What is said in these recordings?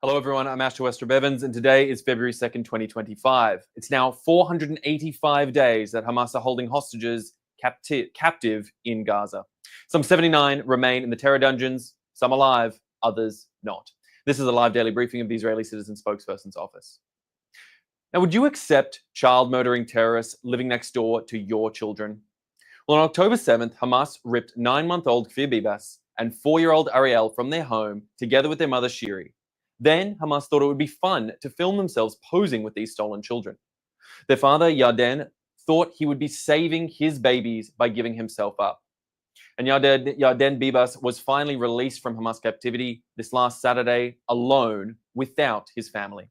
Hello everyone, I'm Westropp-Evans, and today is February 2nd, 2025. It's now 485 days that Hamas are holding hostages captive in Gaza. Some 79 remain in the terror dungeons, some alive, others not. This is a live daily briefing of the Israeli Citizen Spokesperson's office. Now, would you accept child murdering terrorists living next door to your children? Well, on October 7th, Hamas ripped 9-month-old Kfir Bibas and 4-year-old Ariel from their home together with their mother Shiri. Then Hamas thought it would be fun to film themselves posing with these stolen children. Their father, Yarden, thought he would be saving his babies by giving himself up. And Yarden Bibas was finally released from Hamas captivity this last Saturday, alone, without his family.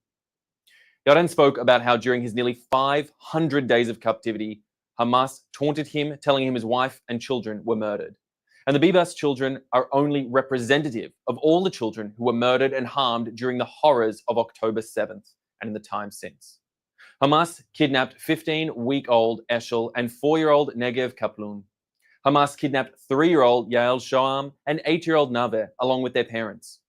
Yarden spoke about how during his nearly 500 days of captivity, Hamas taunted him, telling him his wife and children were murdered. And the Bibas children are only representative of all the children who were murdered and harmed during the horrors of October 7th and in the time since. Hamas kidnapped 15-week-old Eshel and 4-year-old Negev Kaplun. Hamas kidnapped 3-year-old Yael Shoam and 8-year-old Nave, along with their parents.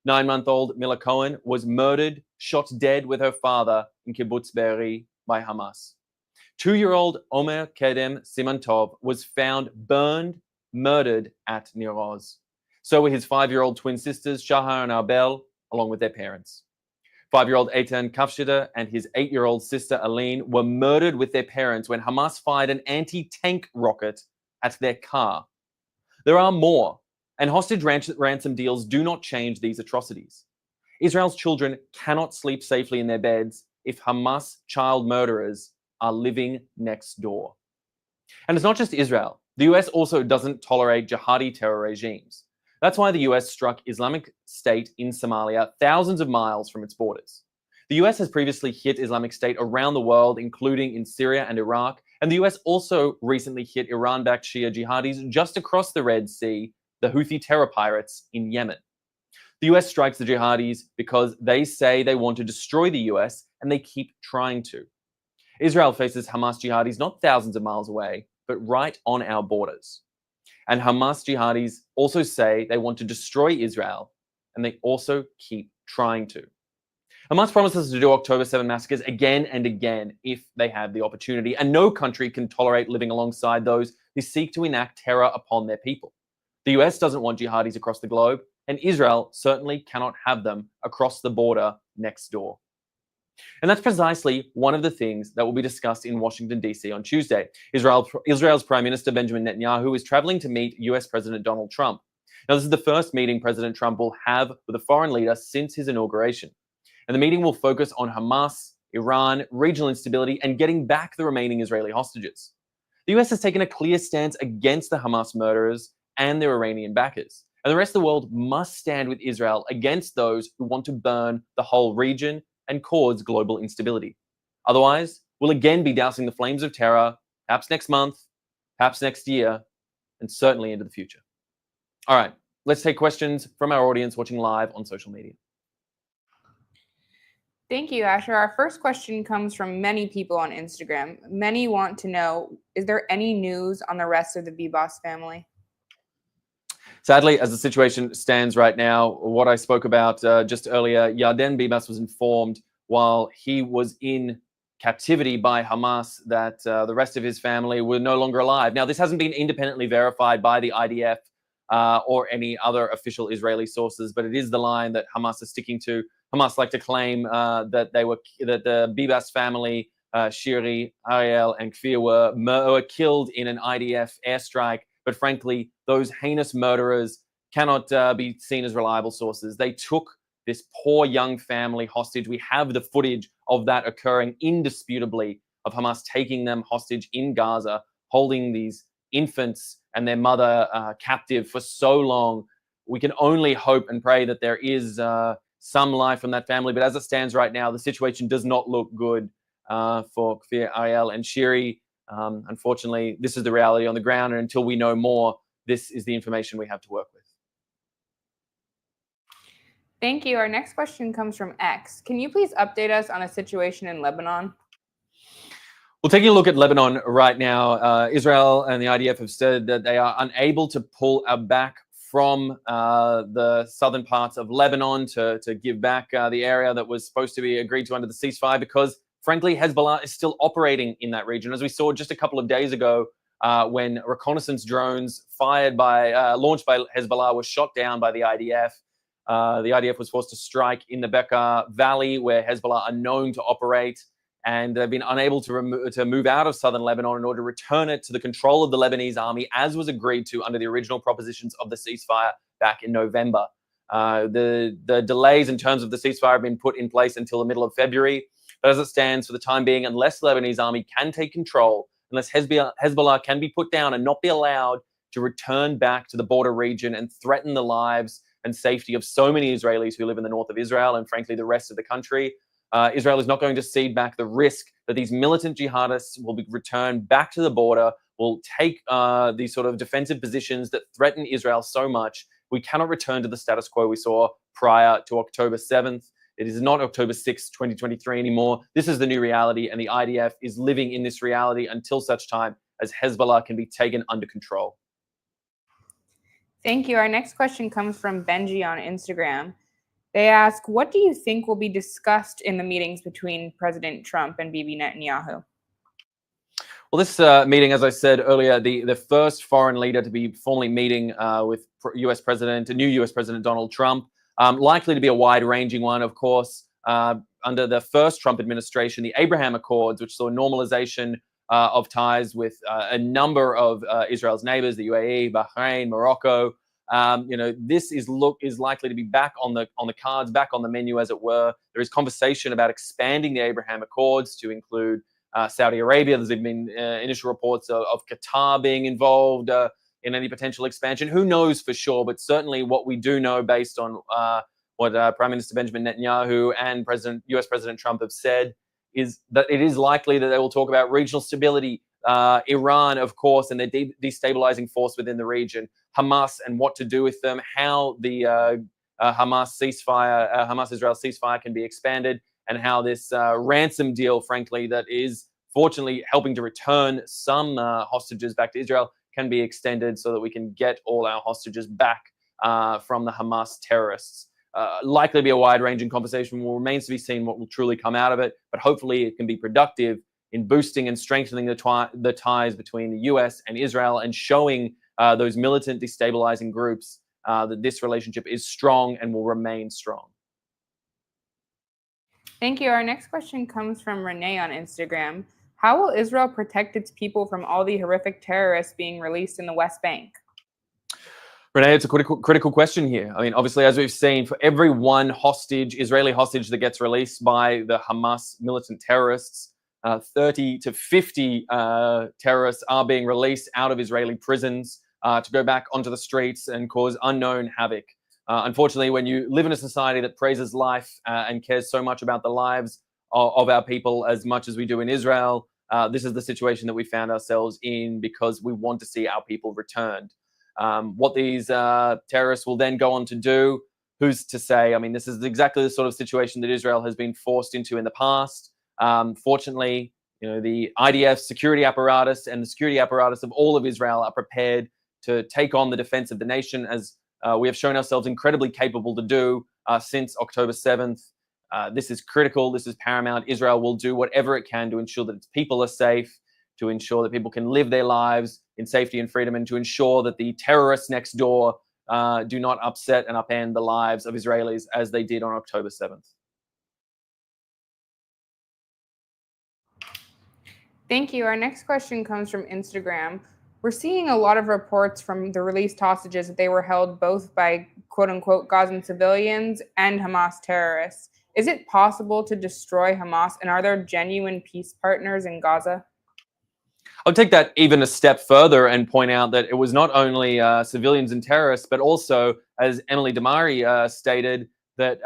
9-month-old Mila Cohen was murdered, shot dead with her father in Kibbutz Be'eri by Hamas. 2-year-old Omer Kedem Simantov was found burned, murdered at Nir Oz. So were his 5-year-old twin sisters, Shahar and Arbel, along with their parents. 5-year-old Eitan Kafshida and his 8-year-old sister Aline were murdered with their parents when Hamas fired an anti-tank rocket at their car. There are more, and hostage ransom deals do not change these atrocities. Israel's children cannot sleep safely in their beds if Hamas child murderers are living next door. And it's not just Israel. The US also doesn't tolerate jihadi terror regimes. That's why the US struck Islamic State in Somalia thousands of miles from its borders. The US has previously hit Islamic State around the world, including in Syria and Iraq, and the US also recently hit Iran-backed Shia jihadis just across the Red Sea, the Houthi terror pirates in Yemen. The US strikes the jihadis because they say they want to destroy the US, and they keep trying to. Israel faces Hamas jihadis not thousands of miles away, but right on our borders. And Hamas jihadis also say they want to destroy Israel, and they also keep trying to. Hamas promises to do October 7 massacres again and again if they have the opportunity, and no country can tolerate living alongside those who seek to enact terror upon their people. The US doesn't want jihadis across the globe, and Israel certainly cannot have them across the border next door. And that's precisely one of the things that will be discussed in Washington, D.C. on Tuesday. Israel's Prime Minister Benjamin Netanyahu is traveling to meet US President Donald Trump. Now, this is the first meeting President Trump will have with a foreign leader since his inauguration. And the meeting will focus on Hamas, Iran, regional instability, and getting back the remaining Israeli hostages. The US has taken a clear stance against the Hamas murderers and their Iranian backers. And the rest of the world must stand with Israel against those who want to burn the whole region and cause global instability. Otherwise, we'll again be dousing the flames of terror, perhaps next month, perhaps next year, and certainly into the future. All right, let's take questions from our audience watching live on social media. Thank you, Asher. Our first question comes from many people on Instagram. Many want to know, is there any news on the rest of the Bibas family? Sadly, as the situation stands right now, what I spoke about just earlier, Yarden Bibas was informed while he was in captivity by Hamas that the rest of his family were no longer alive. Now, this hasn't been independently verified by the IDF or any other official Israeli sources, but it is the line that Hamas is sticking to. Hamas like to claim that the Bibas family, Shiri, Ariel, and Kfir were killed in an IDF airstrike. But frankly, those heinous murderers cannot be seen as reliable sources. They took this poor young family hostage. We have the footage of that occurring indisputably, of Hamas taking them hostage in Gaza, holding these infants and their mother captive for so long. We can only hope and pray that there is some life from that family. But as it stands right now, the situation does not look good for Kfir, Ariel, and Shiri. Unfortunately, this is the reality on the ground, and until we know more, this is the information we have to work with. Thank you. Our next question comes from X. Can you please update us on a situation in Lebanon? Well, taking a look at Lebanon right now, Israel and the IDF have said that they are unable to pull back from the southern parts of Lebanon to give back the area that was supposed to be agreed to under the ceasefire because, frankly, Hezbollah is still operating in that region. As we saw just a couple of days ago when reconnaissance drones launched by Hezbollah were shot down by the IDF. The IDF was forced to strike in the Bekaa Valley where Hezbollah are known to operate, and they've been unable to move out of southern Lebanon in order to return it to the control of the Lebanese army, as was agreed to under the original propositions of the ceasefire back in November. The delays in terms of the ceasefire have been put in place until the middle of February. But as it stands, for the time being, unless the Lebanese army can take control, unless Hezbollah can be put down and not be allowed to return back to the border region and threaten the lives and safety of so many Israelis who live in the north of Israel and, frankly, the rest of the country, Israel is not going to cede back the risk that these militant jihadists will be returned back to the border, will take these sort of defensive positions that threaten Israel so much. We cannot return to the status quo we saw prior to October 7th. It is not October 6th, 2023 anymore. This is the new reality, and the IDF is living in this reality until such time as Hezbollah can be taken under control. Thank you. Our next question comes from Benji on Instagram. They ask, what do you think will be discussed in the meetings between President Trump and Bibi Netanyahu? Well, this meeting, as I said earlier, the first foreign leader to be formally meeting with new US President Donald Trump, likely to be a wide-ranging one, of course. Under the first Trump administration, the Abraham Accords, which saw normalization of ties with a number of Israel's neighbors, the UAE, Bahrain, Morocco. This is likely to be back on the cards, back on the menu, as it were. There is conversation about expanding the Abraham Accords to include Saudi Arabia. There's been initial reports of Qatar being involved in any potential expansion. Who knows for sure? But certainly what we do know based on what Prime Minister Benjamin Netanyahu and US President Trump have said is that it is likely that they will talk about regional stability, Iran, of course, and their destabilizing force within the region, Hamas and what to do with them, how the Hamas-Israel ceasefire can be expanded, and how this ransom deal, frankly, that is fortunately, helping to return some hostages back to Israel can be extended so that we can get all our hostages back from the Hamas terrorists. Likely to be a wide-ranging conversation. Remains to be seen what will truly come out of it, but hopefully it can be productive in boosting and strengthening the ties between the US and Israel, and showing those militant destabilizing groups that this relationship is strong and will remain strong. Thank you. Our next question comes from Renee on Instagram. How will Israel protect its people from all the horrific terrorists being released in the West Bank? Renee, it's a critical question here. I mean, obviously, as we've seen, for every one Israeli hostage that gets released by the Hamas militant terrorists, 30 to 50 terrorists are being released out of Israeli prisons to go back onto the streets and cause unknown havoc. Unfortunately, when you live in a society that praises life and cares so much about the lives of our people as much as we do in Israel, this is the situation that we found ourselves in, because we want to see our people returned. What these terrorists will then go on to do, who's to say? I mean, this is exactly the sort of situation that Israel has been forced into in the past. Fortunately, the IDF security apparatus and the security apparatus of all of Israel are prepared to take on the defense of the nation, as we have shown ourselves incredibly capable to do since October 7th. This is critical. This is paramount. Israel will do whatever it can to ensure that its people are safe, to ensure that people can live their lives in safety and freedom, and to ensure that the terrorists next door do not upset and upend the lives of Israelis as they did on October 7th. Thank you. Our next question comes from Instagram. We're seeing a lot of reports from the released hostages that they were held both by quote-unquote Gazan civilians and Hamas terrorists. Is it possible to destroy Hamas, and are there genuine peace partners in Gaza? I'll take that even a step further and point out that it was not only civilians and terrorists, but also, as Emily Damari stated, that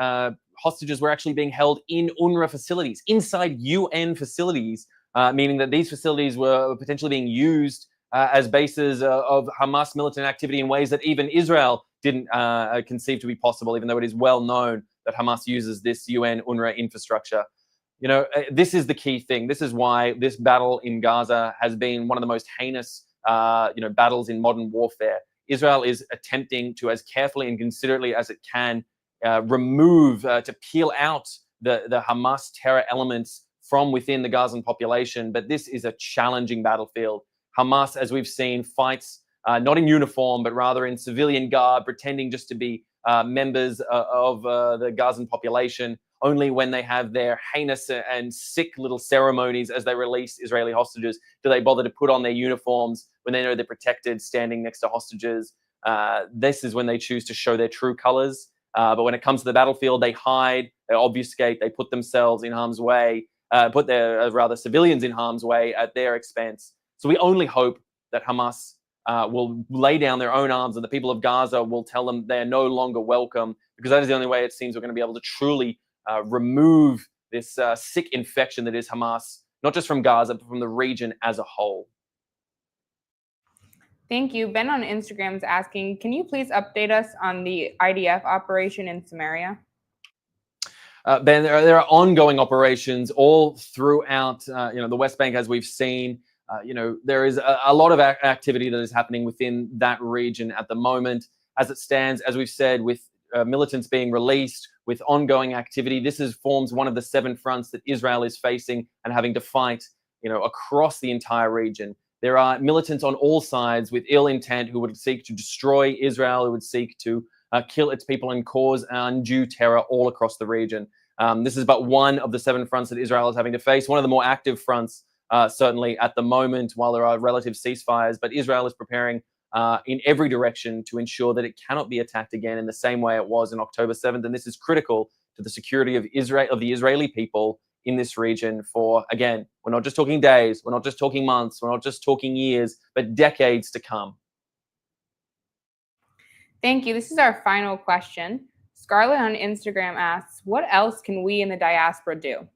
hostages were actually being held in UNRWA facilities, inside UN facilities, meaning that these facilities were potentially being used as bases of Hamas militant activity in ways that even Israel didn't conceive to be possible, even though it is well known that Hamas uses this UN UNRWA infrastructure. This is the key thing. This is why this battle in Gaza has been one of the most heinous, battles in modern warfare. Israel is attempting to, as carefully and considerately as it can, to peel out the Hamas terror elements from within the Gazan population. But this is a challenging battlefield. Hamas, as we've seen, fights not in uniform, but rather in civilian garb, pretending just to be members of the Gazan population. Only when they have their heinous and sick little ceremonies as they release Israeli hostages do they bother to put on their uniforms when they know they're protected, standing next to hostages. This is when they choose to show their true colors. But when it comes to the battlefield, they hide, they obfuscate, they put themselves in harm's way, put their civilians in harm's way at their expense. So we only hope that Hamas will lay down their own arms, and the people of Gaza will tell them they're no longer welcome, because that is the only way it seems we're going to be able to truly remove this sick infection that is Hamas, not just from Gaza, but from the region as a whole. Thank you. Ben on Instagram is asking, can you please update us on the IDF operation in Samaria? Ben, there are ongoing operations all throughout the West Bank, as we've seen. There is a lot of activity that is happening within that region at the moment. As it stands, as we've said, with militants being released, with ongoing activity, this forms one of the 7 fronts that Israel is facing and having to fight, across the entire region. There are militants on all sides with ill intent who would seek to destroy Israel, who would seek to kill its people and cause undue terror all across the region. This is but one of the 7 fronts that Israel is having to face. One of the more active fronts, certainly at the moment, while there are relative ceasefires, but Israel is preparing in every direction to ensure that it cannot be attacked again in the same way it was on October 7th. And this is critical to the security of Israel, of the Israeli people in this region for, again, we're not just talking days, we're not just talking months, we're not just talking years, but decades to come. Thank you. This is our final question. Scarlett on Instagram asks, what else can we in the diaspora do?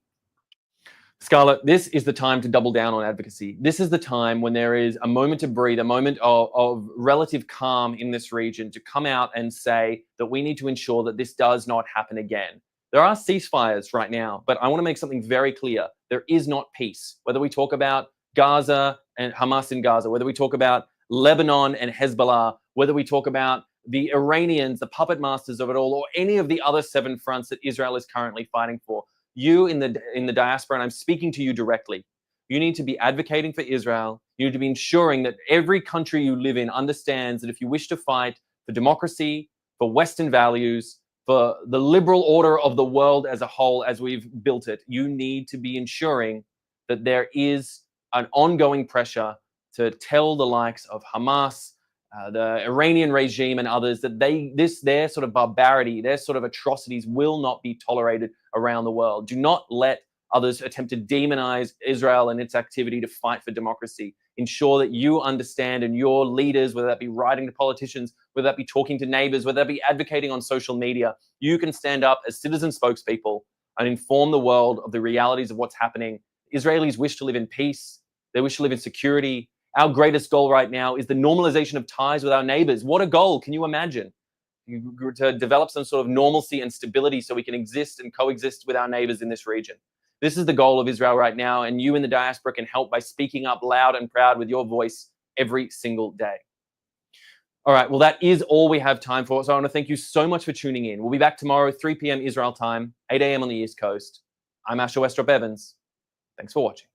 Scarlett, this is the time to double down on advocacy. This is the time when there is a moment to breathe, a moment of relative calm in this region, to come out and say that we need to ensure that this does not happen again. There are ceasefires right now, but I want to make something very clear. There is not peace. Whether we talk about Gaza and Hamas in Gaza, whether we talk about Lebanon and Hezbollah, whether we talk about the Iranians, the puppet masters of it all, or any of the other 7 fronts that Israel is currently fighting for, you in the diaspora, and I'm speaking to you directly, you need to be advocating for Israel. You need to be ensuring that every country you live in understands that if you wish to fight for democracy, for Western values, for the liberal order of the world as a whole, as we've built it, you need to be ensuring that there is an ongoing pressure to tell the likes of Hamas, the Iranian regime and others that their sort of barbarity, their sort of atrocities will not be tolerated around the world. Do not let others attempt to demonize Israel and its activity to fight for democracy. Ensure that you understand, and your leaders, whether that be writing to politicians, whether that be talking to neighbors, whether that be advocating on social media, you can stand up as citizen spokespeople and inform the world of the realities of what's happening. Israelis wish to live in peace. They wish to live in security. Our greatest goal right now is the normalization of ties with our neighbors. What a goal. Can you imagine? To develop some sort of normalcy and stability so we can exist and coexist with our neighbors in this region. This is the goal of Israel right now, and you in the diaspora can help by speaking up loud and proud with your voice every single day. All right, well, that is all we have time for, so I want to thank you so much for tuning in. We'll be back tomorrow, 3 p.m. Israel time, 8 a.m. on the East Coast. I'm Westropp-Evans. Thanks for watching.